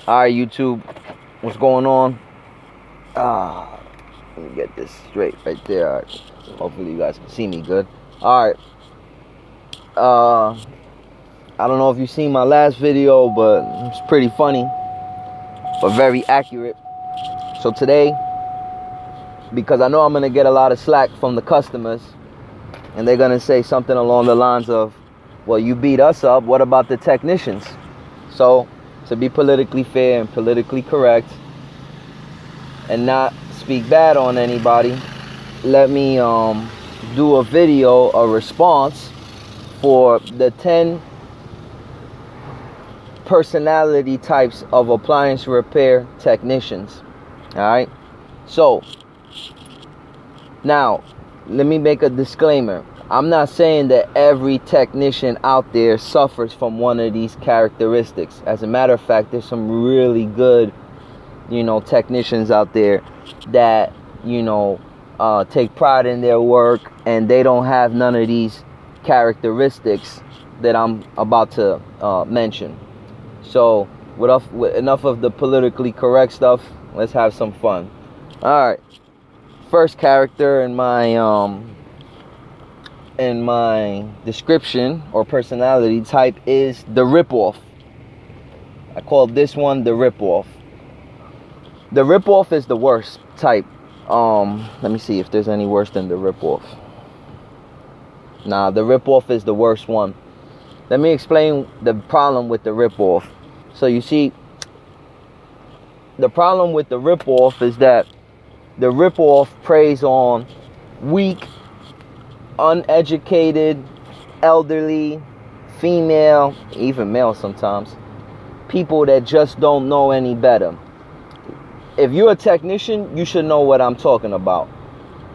Alright, YouTube, what's going on? Let me get this straight right there. All right. Hopefully you guys can see me good. Alright. I don't know if you've seen my last video, but it's pretty funny, but very accurate. So today, because I know I'm gonna get a lot of slack from the customers, and they're gonna say something along the lines of, well, you beat us up, what about the technicians? So, to be politically fair and politically correct and not speak bad on anybody, let me do a video, a response for the 10 personality types of appliance repair technicians. Alright, so now let me make a disclaimer. I'm not saying that every technician out there suffers from one of these characteristics. As a matter of fact, there's some really good, technicians out there that, take pride in their work, and they don't have none of these characteristics that I'm about to mention. So, with enough of the politically correct stuff, let's have some fun. All right. First character in my description or personality type is the ripoff. I call this one the ripoff. The ripoff is the worst type. Let me see if there's any worse than the ripoff. Nah, the ripoff is the worst one. Let me explain the problem with the ripoff. So you see, the problem with the ripoff is that the ripoff preys on weak, uneducated, elderly, female, even male sometimes, people that just don't know any better. If you're a technician, you should know what I'm talking about.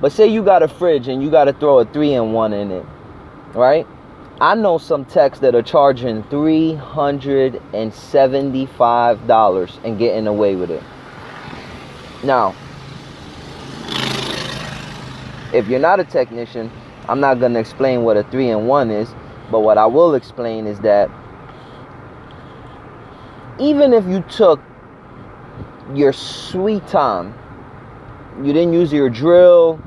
But say you got a fridge and you got to throw a 3-in-1 in it, right? I know some techs that are charging $375 and getting away with it. Now, if you're not a technician, I'm not going to explain what a 3-in-1 is, but what I will explain is that even if you took your sweet time, you didn't use your drill,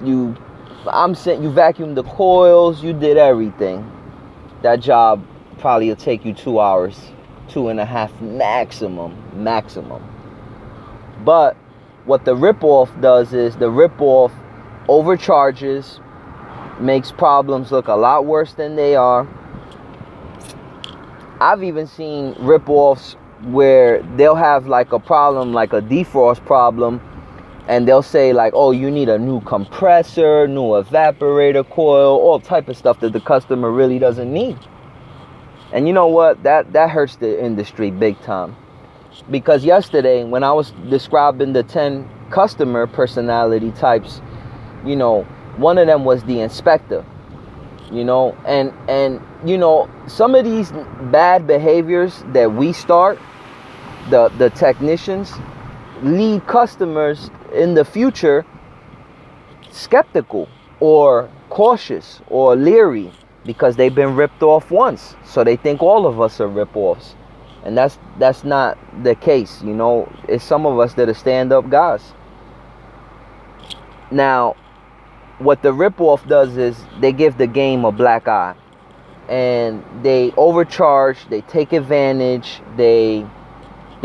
you vacuumed the coils, you did everything, that job probably will take you 2 hours, 2.5 maximum. But what the ripoff does is the ripoff overcharges, makes problems look a lot worse than they are. I've even seen ripoffs where they'll have like a problem, like a defrost problem, and they'll say like, oh, you need a new compressor, new evaporator coil, all type of stuff that the customer really doesn't need. And you know what? That hurts the industry big time. Because yesterday, when I was describing the 10 customer personality types, one of them was the inspector. And some of these bad behaviors that we start, the technicians, lead customers in the future skeptical or cautious or leery because they've been ripped off once. So they think all of us are rip-offs. And that's not the case. It's some of us that are stand-up guys. Now, what the rip-off does is they give the game a black eye. And they overcharge, they take advantage, they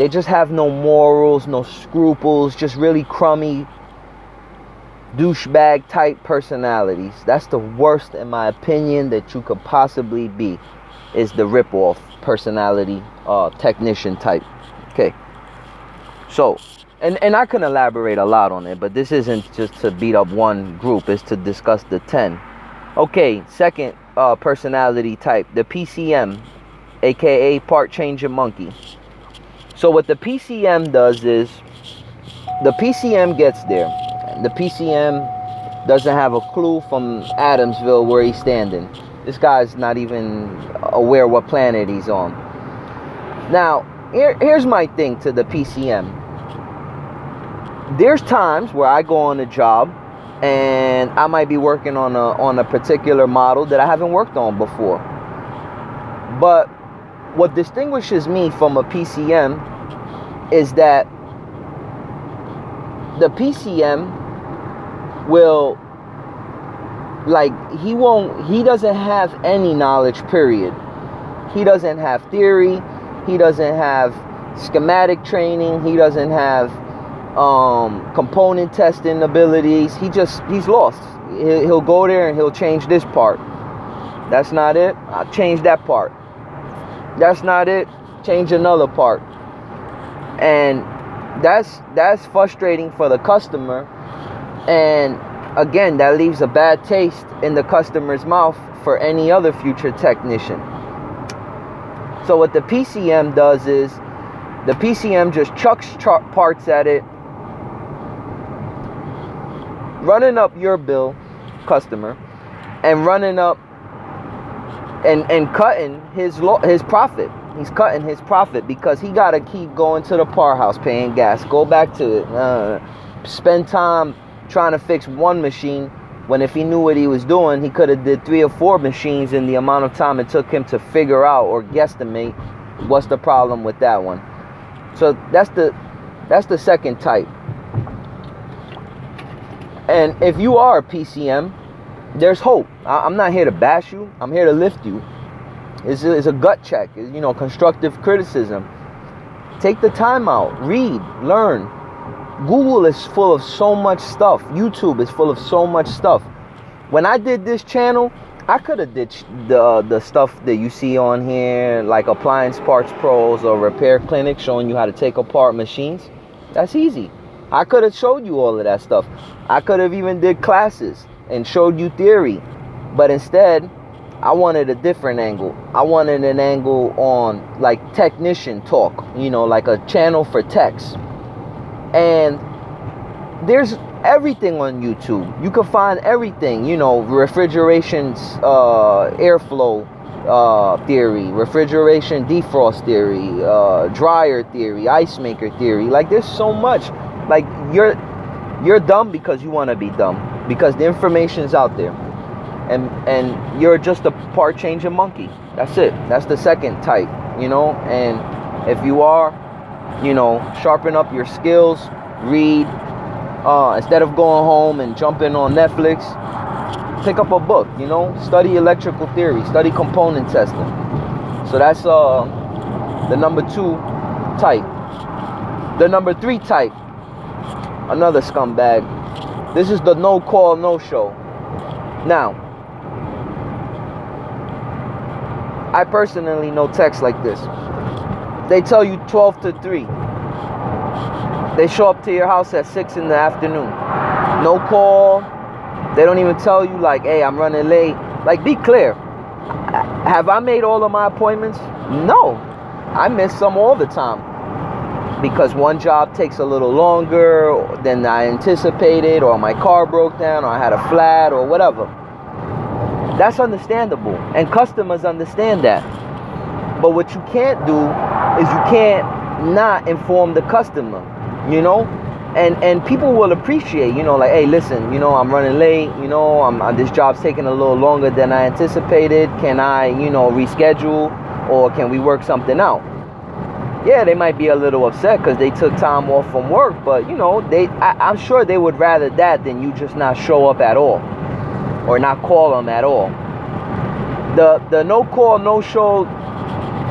just have no morals, no scruples, just really crummy, douchebag type personalities. That's the worst, in my opinion, that you could possibly be, is the rip-off personality technician type. Okay. So, and I can elaborate a lot on it, but this isn't just to beat up one group, it's to discuss the 10. Okay, second personality type, the PCM, aka part changer monkey. So what the PCM does is, the PCM gets there. The PCM doesn't have a clue from Adamsville where he's standing. This guy's not even aware what planet he's on. Now, here's my thing to the PCM. There's times where I go on a job and I might be working on a particular model that I haven't worked on before. But what distinguishes me from a PCM is that the PCM will, like, he doesn't have any knowledge, period. He doesn't have theory. He doesn't have schematic training. He doesn't have component testing abilities. He's lost. He'll go there and he'll change this part. That's not it. I'll change that part. That's not it. Change another part. And that's frustrating for the customer. And again, that leaves a bad taste in the customer's mouth for any other future technician. So what the PCM does is, the PCM just chucks parts at it, running up your bill, customer, and running up and cutting his profit. He's cutting his profit because he got to keep going to the par house, paying gas, go back to it, spend time trying to fix one machine, when if he knew what he was doing, he could have did 3 or 4 machines in the amount of time it took him to figure out or guesstimate what's the problem with that one. So that's the second type. And if you are a PCM, there's hope. I'm not here to bash you. I'm here to lift you. It's a gut check, constructive criticism. Take the time out. Read, learn. Google is full of so much stuff. YouTube is full of so much stuff. When I did this channel, I could have did the stuff that you see on here, like Appliance Parts Pros or Repair Clinic, showing you how to take apart machines. That's easy. I could have showed you all of that stuff. I could have even did classes and showed you theory. But instead, I wanted a different angle. I wanted an angle on like technician talk, like a channel for techs. And there's everything on YouTube. You can find everything, refrigeration's airflow theory, refrigeration defrost theory, dryer theory, ice maker theory. Like, there's so much. Like, you're dumb because you want to be dumb, because the information's out there, and you're just a part changing monkey. That's it. That's the second type, and if you are, sharpen up your skills, read, instead of going home and jumping on Netflix, pick up a book, study electrical theory, study component testing. So that's the number 2 type. The number 3 type, another scumbag. This is the no call, no show. Now, I personally know techs like this. They tell you 12 to 3. They show up to your house at 6 in the afternoon. No call. They don't even tell you, like, hey, I'm running late. Like, be clear. Have I made all of my appointments? No. I miss some all the time, because one job takes a little longer than I anticipated, or my car broke down, or I had a flat, or whatever. That's understandable, and customers understand that. But what you can't do is you can't not inform the customer, and people will appreciate, like, hey, listen, I'm running late, this job's taking a little longer than I anticipated. Can I, reschedule, or can we work something out? Yeah, they might be a little upset because they took time off from work, but I'm sure they would rather that than you just not show up at all, or not call them at all. The no call, no show,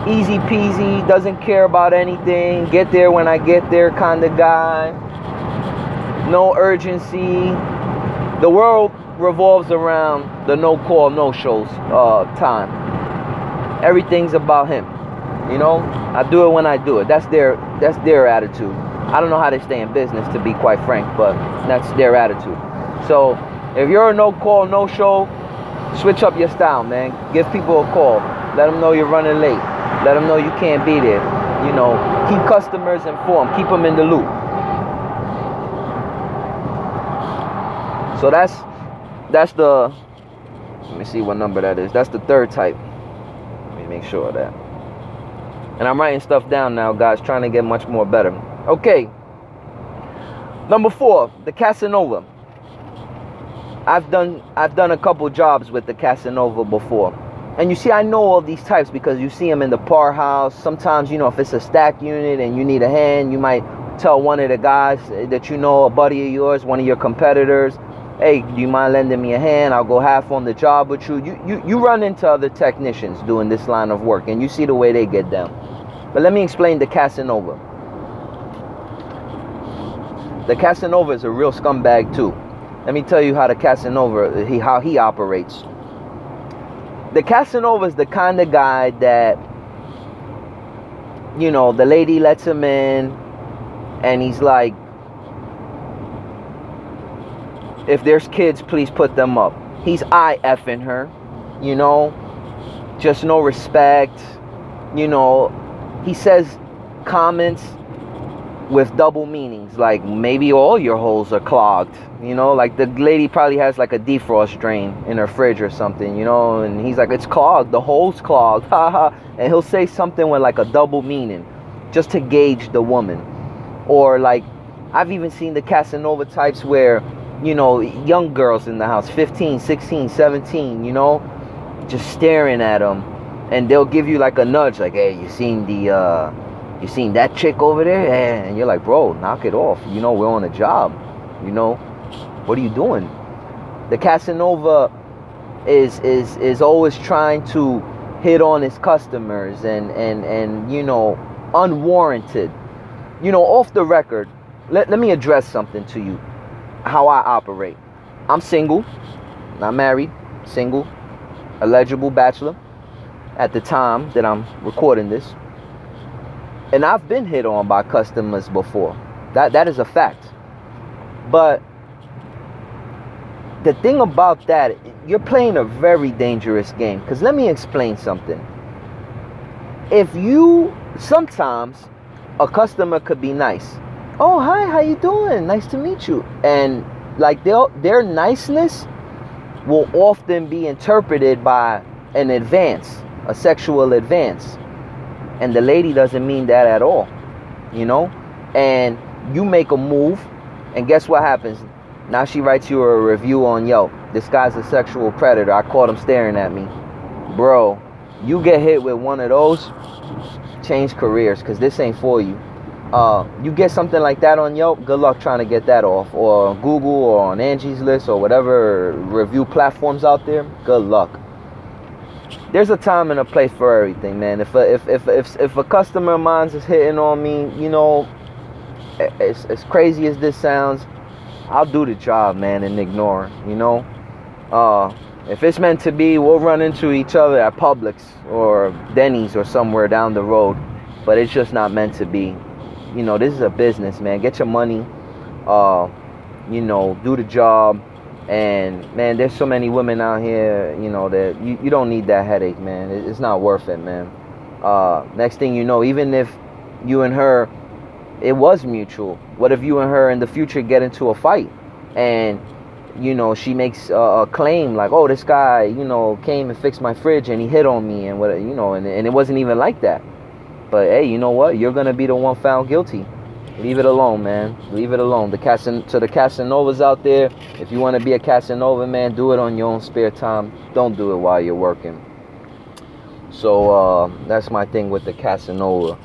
easy peasy, doesn't care about anything, get there when I get there kind of guy, no urgency. The world revolves around the no call, no shows time. Everything's about him. I do it when I do it. That's their attitude. I don't know how they stay in business, to be quite frank, but that's their attitude. So if you're a no call, no show, switch up your style, man. Give people a call. Let them know you're running late. Let them know you can't be there. Keep customers informed. Keep them in the loop. So that's the, let me see what number that is. That's the 3rd type. Let me make sure of that. And I'm writing stuff down now, guys, trying to get much more better. Okay. Number 4, the Casanova. I've done a couple jobs with the Casanova before. And you see, I know all these types because you see them in the par house. Sometimes, you know, if it's a stack unit and you need a hand, you might tell one of the guys that you know, a buddy of yours, one of your competitors, hey, do you mind lending me a hand? I'll go half on the job with you. You run into other technicians doing this line of work, and you see the way they get down. But let me explain the Casanova. The Casanova is a real scumbag too. Let me tell you how the Casanova, how he operates. The Casanova is the kind of guy that, you know, the lady lets him in, and he's like, if there's kids, please put them up. He's I-effing her, you know, just no respect. You know, he says comments with double meanings, like maybe all your holes are clogged, you know, like the lady probably has like a defrost drain in her fridge or something, you know, and he's like, it's clogged, the hole's clogged, haha. And he'll say something with like a double meaning just to gauge the woman. Or like, I've even seen the Casanova types where, you know, young girls in the house, 15, 16, 17, you know, just staring at them, and they'll give you like a nudge, like, hey, you seen that chick over there? Yeah. And you're like, bro, knock it off, you know, we're on a job, you know, what are you doing? The Casanova is always trying to hit on his customers and you know, unwarranted, you know, off the record. Let me address something to you. How I operate. I'm single, not married, single, eligible bachelor at the time that I'm recording this. And I've been hit on by customers before. That is a fact. But the thing about that, you're playing a very dangerous game. Because let me explain something. Sometimes a customer could be nice. Oh, hi, how you doing? Nice to meet you. And like their niceness will often be interpreted by an advance, a sexual advance. And the lady doesn't mean that at all, you know? And you make a move, and guess what happens? Now she writes you a review on Yelp. This guy's a sexual predator. I caught him staring at me. Bro, you get hit with one of those, change careers, because this ain't for you. You get something like that on Yelp, good luck trying to get that off, or Google, or on Angie's List, or whatever review platforms out there. Good luck. There's a time and a place for everything, man. If a customer of mine is hitting on me, you know, as crazy as this sounds, I'll do the job, man, and ignore, you know. If it's meant to be, we'll run into each other at Publix or Denny's or somewhere down the road, but it's just not meant to be. You know, this is a business, man. Get your money, you know, do the job. And, man, there's so many women out here, you know, that you don't need that headache, man. It's not worth it, man. Next thing you know, even if you and her, it was mutual, what if you and her in the future get into a fight? And, you know, she makes a claim like, oh, this guy, you know, came and fixed my fridge and he hit on me and what, you know, and it wasn't even like that. But hey, you know what? You're gonna be the one found guilty. Leave it alone, man. Leave it alone. To the Casanovas out there, if you want to be a Casanova, man, do it on your own spare time. Don't do it while you're working. So that's my thing with the Casanova.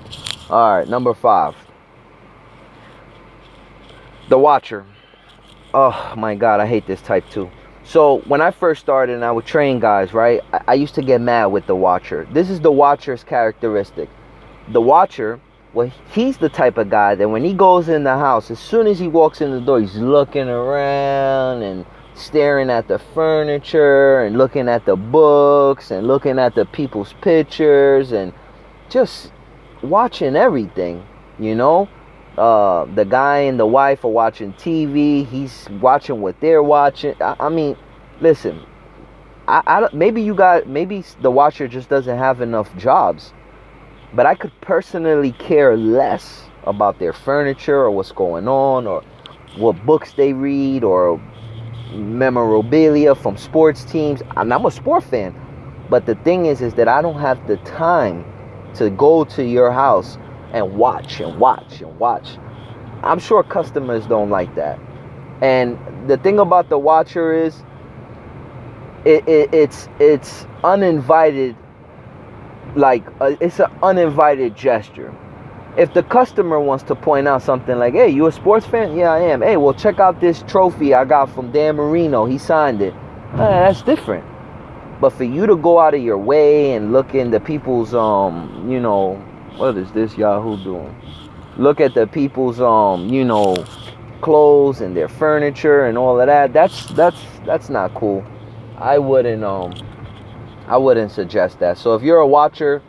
All right, number 5. The Watcher. Oh my God, I hate this type too. So when I first started and I would train guys, right, I used to get mad with the Watcher. This is the Watcher's characteristic. The Watcher, well, he's the type of guy that when he goes in the house, as soon as he walks in the door, he's looking around and staring at the furniture and looking at the books and looking at the people's pictures and just watching everything, you know. The guy and the wife are watching TV. He's watching what they're watching. I mean, listen, maybe the Watcher just doesn't have enough jobs. But I could personally care less about their furniture or what's going on or what books they read or memorabilia from sports teams. And I'm a sport fan. But the thing is that I don't have the time to go to your house and watch and watch and watch. I'm sure customers don't like that. And the thing about the Watcher is it's uninvited, like it's an uninvited gesture. If the customer wants to point out something like, hey, you a sports fan? Yeah, I am. Hey, well, check out this trophy I got from Dan Marino. He signed it. That's different. But for you to go out of your way and look into people's, what is this Yahoo doing? Look at the people's, clothes and their furniture and all of that. That's not cool. I wouldn't suggest that. So if you're a watcher,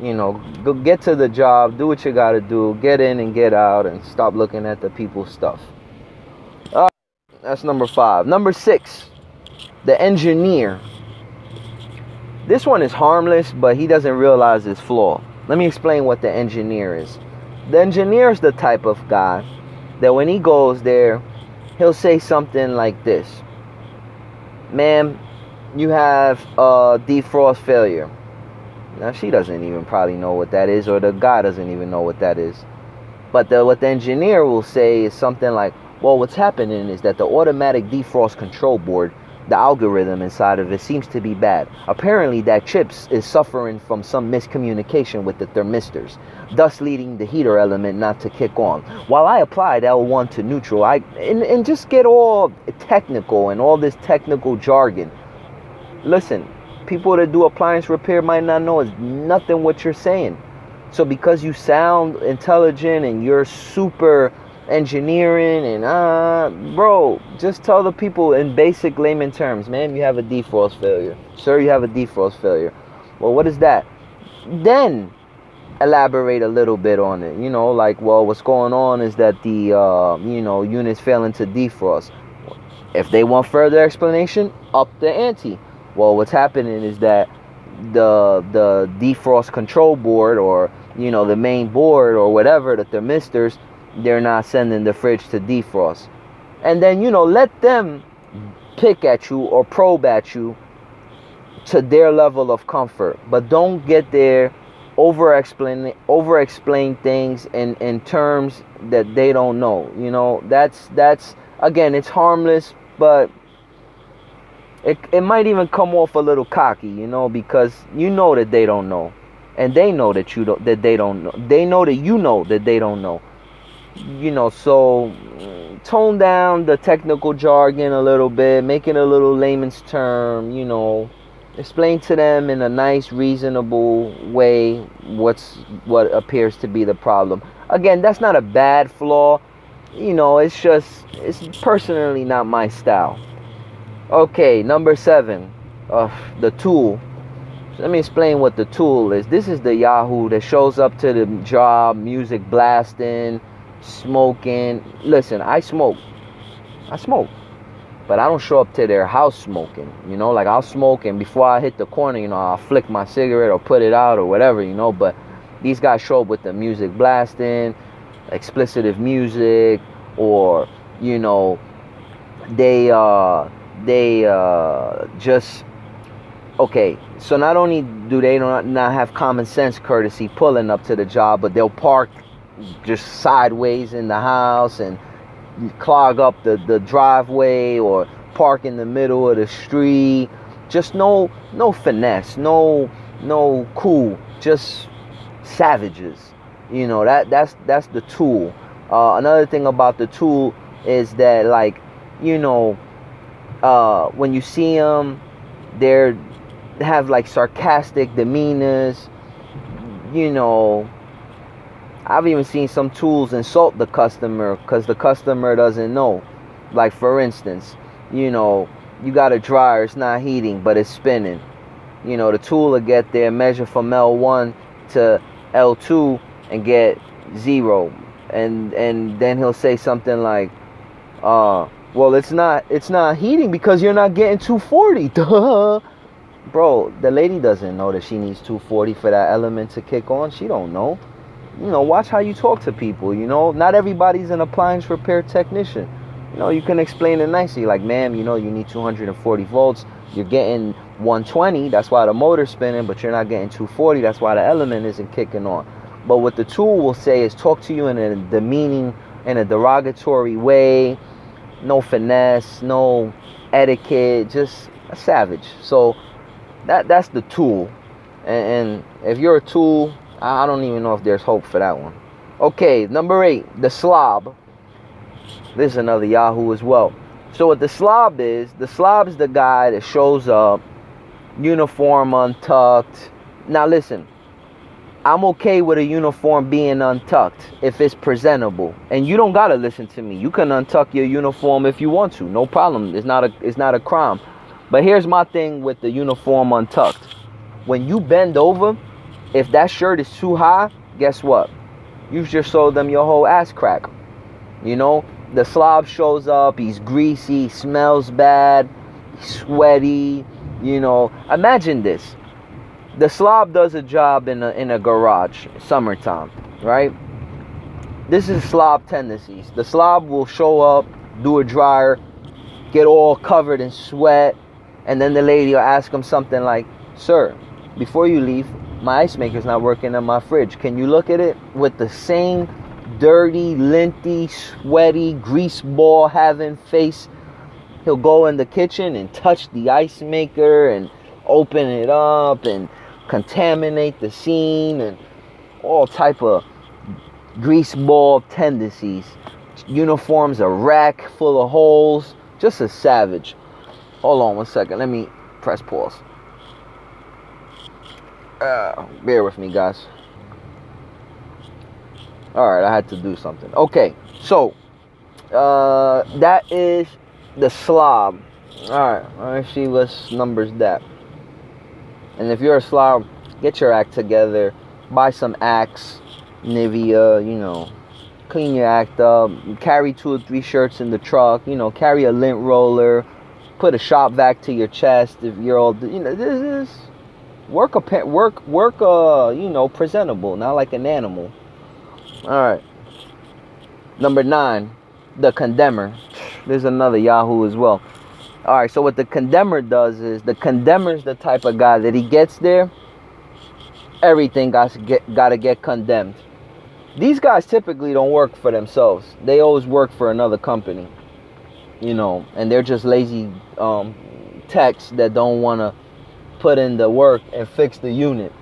go get to the job, do what you gotta do, get in and get out, and stop looking at the people's stuff. All right, that's number 5. Number 6, the engineer. This one is harmless, but he doesn't realize its flaw. Let me explain what the engineer is. The engineer is the type of guy that when he goes there, he'll say something like this: ma'am, you have a defrost failure. Now, she doesn't even probably know what that is, or the guy doesn't even know what that is. But what the engineer will say is something like, well, what's happening is that the automatic defrost control board, the algorithm inside of it seems to be bad. Apparently, that chip is suffering from some miscommunication with the thermistors, thus leading the heater element not to kick on. While I applied L1 to neutral, and just get all technical and all this technical jargon. Listen, people that do appliance repair might not know it's nothing what you're saying. So because you sound intelligent and you're super engineering and bro, just tell the people in basic layman terms, man, you have a defrost failure. Sir, you have a defrost failure. Well, what is that? Then elaborate a little bit on it. Like, well, what's going on is that the unit's failing to defrost. If they want further explanation, up the ante. Well, what's happening is that the defrost control board, or the main board, or whatever, the thermistors, they're not sending the fridge to defrost. And then let them pick at you or probe at you to their level of comfort, but don't get there over explain things in terms that they don't know. That's again, it's harmless, but it might even come off a little cocky, because that they don't know, and they know that that they don't know. They know that that they don't know. So tone down the technical jargon a little bit, make it a little layman's term. Explain to them in a nice, reasonable way what appears to be the problem. Again, that's not a bad flaw. It's personally not my style. Okay, number 7, the tool. So let me explain what the tool is. This is the Yahoo that shows up to the job, music blasting, smoking. Listen, I smoke, but I don't show up to their house smoking. Like, I'll smoke, and before I hit the corner, I'll flick my cigarette or put it out or whatever, But these guys show up with the music blasting, explicit music, or they just, okay, so not only do they not have common sense courtesy pulling up to the job, but they'll park just sideways in the house and clog up the driveway, or park in the middle of the street. Just no finesse, no cool, just savages. That's the tool. Another thing about the tool is that, like, when you see them, they have like sarcastic demeanors. I've even seen some tools insult the customer because the customer doesn't know. Like, for instance, you got a dryer, it's not heating, but it's spinning. The tool will get there, measure from L1 to L2 and get 0. And then he'll say something like, well, it's not heating because you're not getting 240. Duh. Bro, the lady doesn't know that she needs 240 for that element to kick on. She don't know. Watch how you talk to people. Not everybody's an appliance repair technician. You can explain it nicely, like, ma'am, you need 240 volts. You're getting 120. That's why the motor's spinning, but you're not getting 240. That's why the element isn't kicking on. But what the tool will say is talk to you in a demeaning, in a derogatory way. No finesse, no etiquette. Just, a savage. So that's the tool. And if you're a tool, I don't even know if there's hope for that one. Okay, number 8, the slob. This is another Yahoo as well. So what the slob is the guy that shows up, uniform untucked. Now listen, I'm okay with a uniform being untucked if it's presentable. And you don't gotta listen to me. You can untuck your uniform if you want to. No problem. It's not a crime. But here's my thing with the uniform untucked. When you bend over, if that shirt is too high, guess what? You just sold them your whole ass crack. You know, the slob shows up, he's greasy, smells bad, sweaty, you know. Imagine this. The slob does a job in a garage, summertime, right? This is slob tendencies. The slob will show up, do a dryer, get all covered in sweat, and then the lady will ask him something like, "Sir, before you leave, my ice maker's not working in my fridge. Can you look at it?" With the same dirty, linty, sweaty, grease ball having face, he'll go in the kitchen and touch the ice maker and open it up and contaminate the scene and all type of grease ball tendencies. Uniforms a wreck full of holes. Just a savage. Hold on one second. Let me press pause. Bear with me, guys. Alright, I had to do something. Okay, so that is the slob. Alright, let's see what's numbers that. And if you're a slob, get your act together. Buy some Axe, Nivea, you know. Clean your act up. Carry 2 or 3 shirts in the truck. You know, carry a lint roller. Put a shop vac to your chest if you're all, you know, this is work you know, presentable, not like an animal. Alright. Number 9, the condemner. There's another Yahoo as well. Alright, so what the condemner does is, the condemner's the type of guy that he gets there, everything gotta get condemned. These guys typically don't work for themselves. They always work for another company. You know, and they're just lazy techs that don't want to put in the work and fix the unit.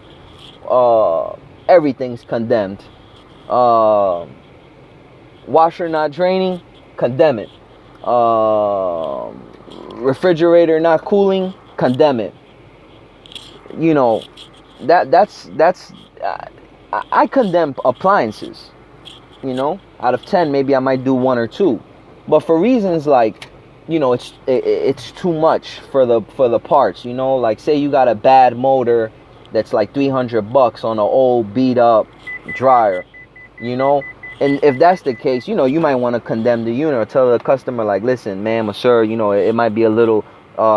Everything's condemned. Washer not draining, condemn it. Refrigerator not cooling, condemn it. You know, that's I condemn appliances. You know, out of 10, maybe I might do 1 or 2. But for reasons like, you know, it's too much for the parts, you know, like say you got a bad motor that's like $300 on an old beat up dryer, you know, and if that's the case, you know, you might want to condemn the unit or tell the customer like, listen, ma'am or sir, you know, it might be a little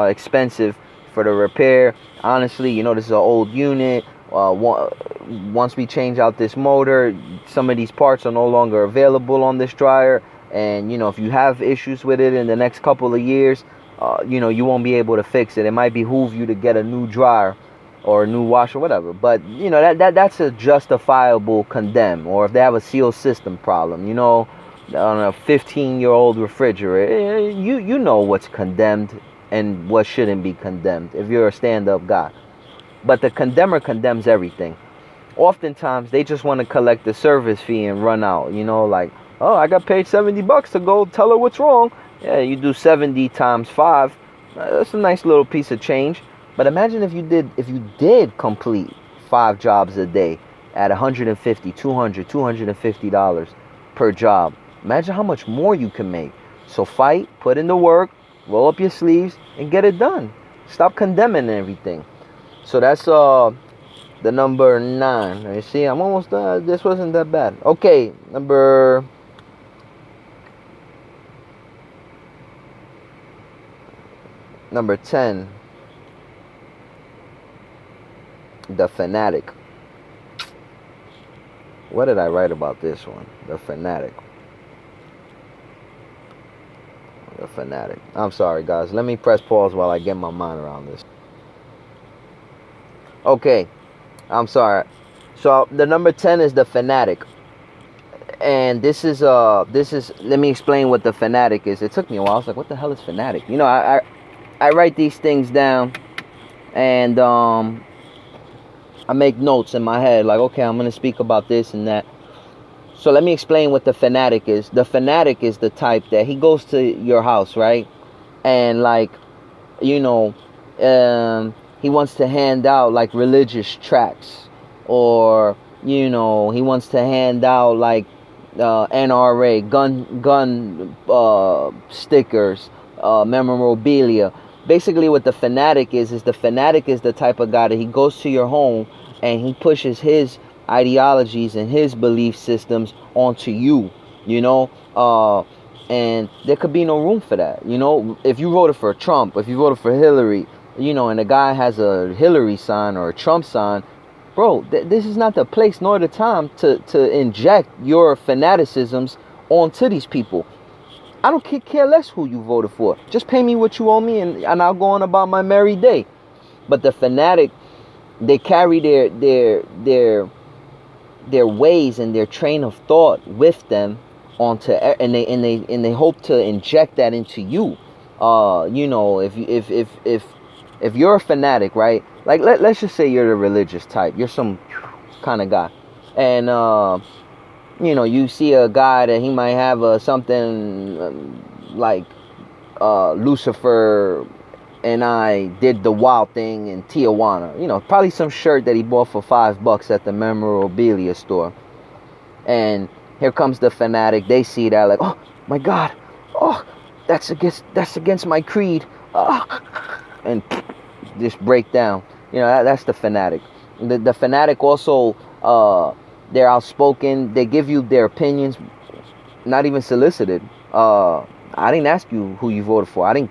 expensive for the repair. Honestly, you know, this is an old unit. Once we change out this motor, some of these parts are no longer available on this dryer. And, you know, if you have issues with it in the next couple of years, you know, you won't be able to fix it. It might behoove you to get a new dryer or a new washer, whatever. But, you know, that's a justifiable condemn. Or if they have a seal system problem, you know, on a 15-year-old refrigerator, you know what's condemned and what shouldn't be condemned if you're a stand-up guy. But the condemner condemns everything. Oftentimes, they just want to collect the service fee and run out, you know, like, oh, I got paid $70 to go tell her what's wrong. Yeah, you do 70 times 5. That's a nice little piece of change. But imagine if you did complete 5 jobs a day at $150, $200, $250 per job. Imagine how much more you can make. So fight, put in the work, roll up your sleeves, and get it done. Stop condemning everything. So that's the number 9. You see, I'm almost done. This wasn't that bad. Okay, number 10, the Fanatic. What did I write about this one? The Fanatic. The Fanatic. I'm sorry, guys. Let me press pause while I get my mind around this. Okay. I'm sorry. So the number 10 is the Fanatic. And this is let me explain what the Fanatic is. It took me a while. I was like, what the hell is Fanatic? You know, I I write these things down, and I make notes in my head, like, okay, I'm going to speak about this and that. So let me explain what the fanatic is. The fanatic is the type that he goes to your house, right? And like, you know, he wants to hand out like religious tracts, or you know, he wants to hand out like NRA gun stickers, memorabilia. Basically, what the fanatic is the fanatic is the type of guy that he goes to your home and he pushes his ideologies and his belief systems onto you. You know, and there could be no room for that. You know, if you voted for Trump, if you voted for Hillary, you know, and the guy has a Hillary sign or a Trump sign, bro, this is not the place nor the time to inject your fanaticisms onto these people. I don't care less who you voted for. Just pay me what you owe me, and I'll go on about my merry day. But the fanatic, they carry their ways and their train of thought with them onto, and they hope to inject that into you. You know, if you're a fanatic, right? Like let's just say you're the religious type. You're some kind of guy, and you know, you see a guy that he might have something like Lucifer and I did the wild thing in Tijuana. You know, probably some shirt that he bought for $5 at the memorabilia store. And here comes the fanatic. They see that like, oh my God, oh that's against my creed, and just break down. You know, that's the fanatic. The fanatic also, they're outspoken. They give you their opinions, not even solicited. I didn't ask you who you voted for. I don't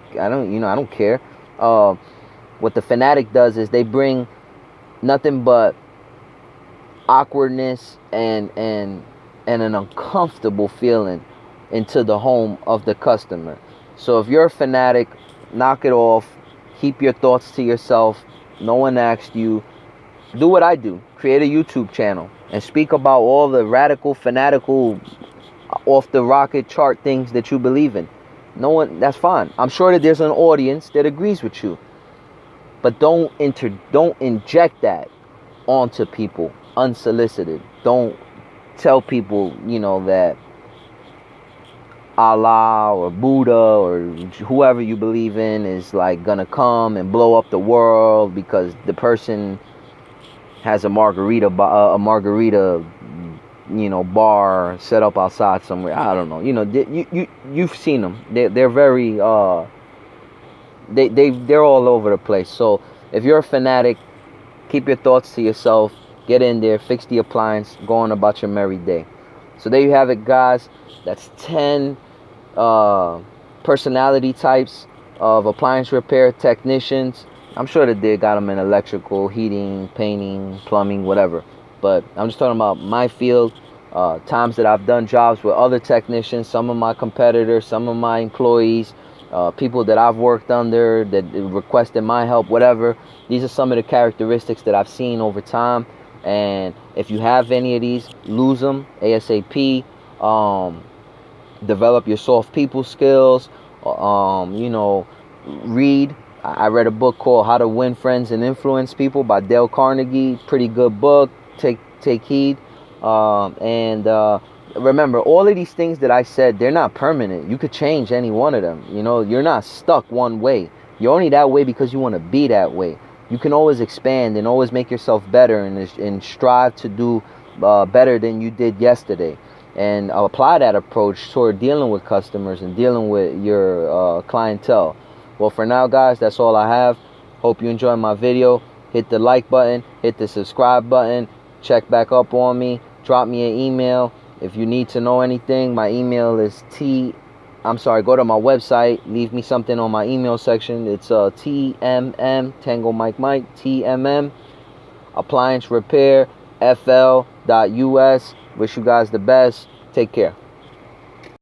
care. What the fanatic does is they bring nothing but awkwardness and an uncomfortable feeling into the home of the customer. So if you're a fanatic, knock it off. Keep your thoughts to yourself. No one asked you. Do what I do. Create a YouTube channel and speak about all the radical, fanatical, off the rocket chart things that you believe in. No one, that's fine. I'm sure that there's an audience that agrees with you. But don't inject that onto people unsolicited. Don't tell people, you know, that Allah or Buddha or whoever you believe in is like gonna come and blow up the world because the person has a margarita, you know, bar set up outside somewhere. I don't know. You know, you've seen them. They're very they're all over the place. So if you're a fanatic, keep your thoughts to yourself. Get in there, fix the appliance, go on about your merry day. So there you have it, guys. That's 10 personality types of appliance repair technicians. I'm sure that they got them in electrical, heating, painting, plumbing, whatever. But I'm just talking about my field, times that I've done jobs with other technicians, some of my competitors, some of my employees, people that I've worked under that requested my help, whatever. These are some of the characteristics that I've seen over time. And if you have any of these, lose them ASAP. Develop your soft people skills. You know, read. I read a book called How to Win Friends and Influence People by Dale Carnegie. Pretty good book. Take heed. Remember, all of these things that I said, they're not permanent. You could change any one of them. You know, you're not stuck one way. You're only that way because you want to be that way. You can always expand and always make yourself better and strive to do better than you did yesterday. And apply that approach toward dealing with customers and dealing with your clientele. Well, for now, guys, that's all I have. Hope you enjoyed my video. Hit the like button. Hit the subscribe button. Check back up on me. Drop me an email. If you need to know anything, my email is go to my website. Leave me something on my email section. It's TMM, Tango Mike Mike, TMM, Appliance Repair, FL.US. Wish you guys the best. Take care.